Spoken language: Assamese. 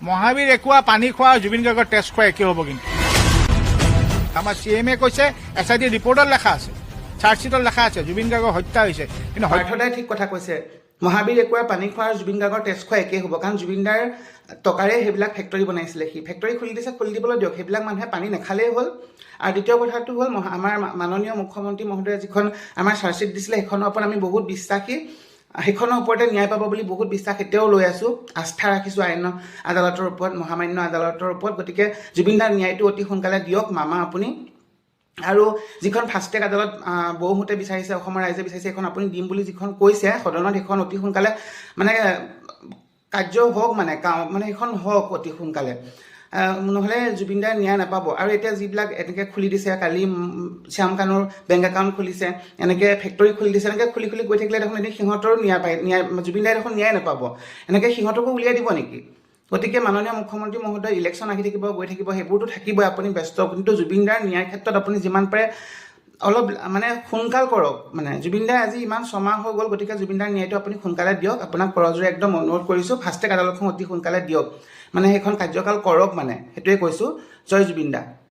মহাবীৰ একুৱা পানী খোৱা জুবিন গাৰ্গৰ টেষ্ট খোৱা একে হ'ব কিন্তু আমাৰ CMA কৈছে SIT ৰিপৰ্টত লেখা আছে চাৰ্জশ্বিটত লেখা আছে জুবিন গাৰ্গৰ হত্যা হৈছে কিন্তু পাৰ্থদাই ঠিক কথা কৈছে মহাবীৰ একুৱাৰ পানী খোৱাৰ জুবিন গাৰ্গৰ টেষ্ট খোৱা একেই হ'ব কাৰণ জুবিনদাৰ টকাৰে সেইবিলাক ফেক্টৰী বনাইছিলে সি ফেক্টৰী খুলি দিছে খুলি দিবলৈ দিয়ক সেইবিলাক মানুহে পানী নাখালেই হ'ল আৰু দ্বিতীয় কথাটো হ'ল আমাৰ মাননীয় মুখ্যমন্ত্ৰী মহোদয়ে যিখন আমাৰ চাৰ্জশ্বিট দিছিলে সেইখনৰ ওপৰত আমি বহুত বিশ্বাসী সেইখনৰ ওপৰতে ন্যায় পাব বুলি বহুত বিশ্বাস এতিয়াও লৈ আছোঁ আস্থা ৰাখিছোঁ আইন আদালতৰ ওপৰত মহামান্য আদালতৰ ওপৰত গতিকে জুবিনদাৰ ন্যায়টো অতি সোনকালে দিয়ক মামা আপুনি আৰু যিখন ফাষ্ট ট্ৰেক আদালত বহুমতে বিচাৰিছে অসমৰ ৰাইজে বিচাৰিছে এখন আপুনি দিম বুলি যিখন কৈছে সদনত সেইখন অতি সোনকালে মানে কাৰ্য হওক মানে সেইখন হওক অতি সোনকালে নহ'লে জুবিনদাৰ ন্যায় নাপাব আৰু এতিয়া যিবিলাক এনেকৈ খুলি দিছে কালি শ্যাম কানুৰ বেংক একাউণ্ট খুলিছে এনেকৈ ফেক্টৰী খুলি দিছে এনেকৈ খুলি খুলি গৈ থাকিলে দেখোন এদিন সিহঁতৰো ন্যায় জুবিনদাই দেখোন ন্যায় নাপাব এনেকৈ সিহঁতকো উলিয়াই দিব নেকি গতিকে মাননীয় মুখ্যমন্ত্ৰী মহোদয় ইলেকশ্যন আহি থাকিব গৈ থাকিব সেইবোৰতো থাকিবই আপুনি ব্যস্ত কিন্তু জুবিনদাৰ ন্যায়ৰ ক্ষেত্ৰত আপুনি যিমান পাৰে অলপ মানে সোনকাল কৰক মানে জুবিনদাৰ আজি ইমান ছমাহ হৈ গ'ল গতিকে জুবিনদাৰ ন্যায়টো আপুনি সোনকালে দিয়ক আপোনাক কৰজোৰে একদম অনুৰোধ কৰিছোঁ ফাষ্ট ট্ৰেক আদালতখন অতি সোনকালে দিয়ক মানে সেইখন কাৰ্যকাল কৰক মানে সেইটোৱে কৈছোঁ জয় জুবিনদা